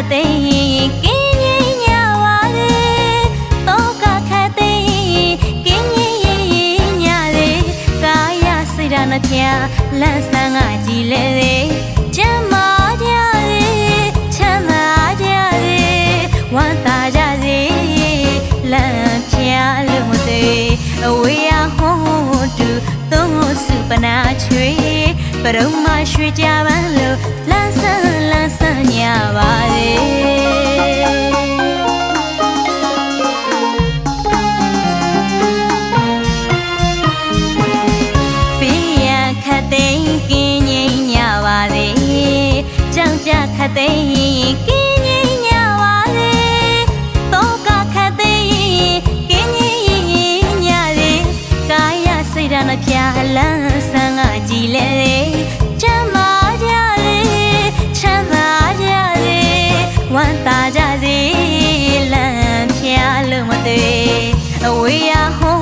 တဲ့ကင်းရင်ညပါလေတော့ကခတ်တဲ့ကင်းရင်ညလေကာယစိတ်ဓာတ်နှပြလန်းဆန်းကကြည်လေလေကျမ်းမာကြလေချမ်းသာကြလေဝမ်းသာကြစေလမ်းပြလို့မသေးအဝေးရဟောတူသုံးစုပနာချွေပရုံမရှိကြပန်းလို့လန်းဆန်းညပါလေပေးရခတ်သိမ်းကင်းငိမ့်ညပါလေကြောင်ကြခတ်သိမ်းကင်းငိမ့်ညပါလေတော့ကခတ်သိမ်းကင်းငိမ့်ညလေကာယစိတ်ဓာတ်နှပြလန်းဆန်းကကြည်လေချမ်းသာကြလေချမ်းသာကြလေဝမ်းသာကြစေလမ်းပြလို့မသေးအဝေးရဟော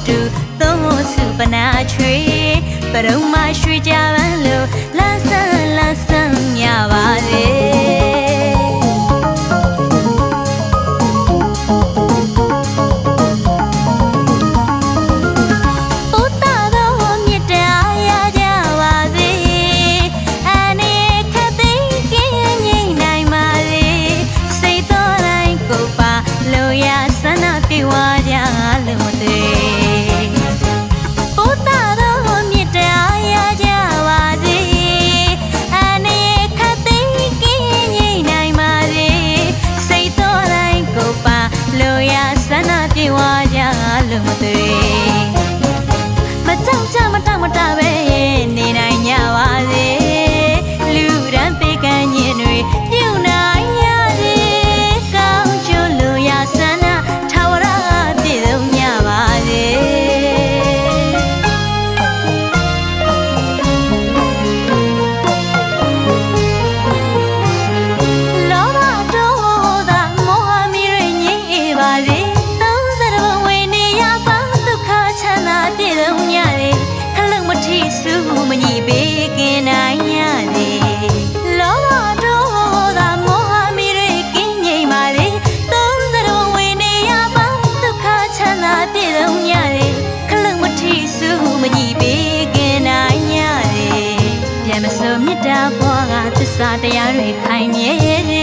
တူသုံးစုပနာချွေပရုံမရှိကြပန်းလို့လန်းဆန်းညပါလေပြေဝကြလို့မသေးဘုရားတော်မြတ်တရားရကြပါစေအနေခတ်သိမ်းကင်းငြိမ်နိုင်ပါစေစိတ်တော်တိုင်းကိုပါလို့ရဆန္ဒပြေဝကြလို့မသေးမကြောက်ကြမတမတပဲနေနိုင်ကြပါစေလူရန်ပေကံညင်တွေပြုနိုင်ရစေကောင်းကျိုးလို့ရဆန္ဒမညီပေးကင်းနိုင်ရလေလောဘတို့သာမောဟမီတွေကင်းငြိမ်ပါလေသုံးစရုံဝင်နေရပါဒုက္ခချမ်းသာပြည့်စုံရလေခလုံးမထီစုမညီပေးကင်းနိုင်ရလေပြန်မစိုးမြတ်တာဘွားကသစ္စာတရားတွေခိုင်မြဲ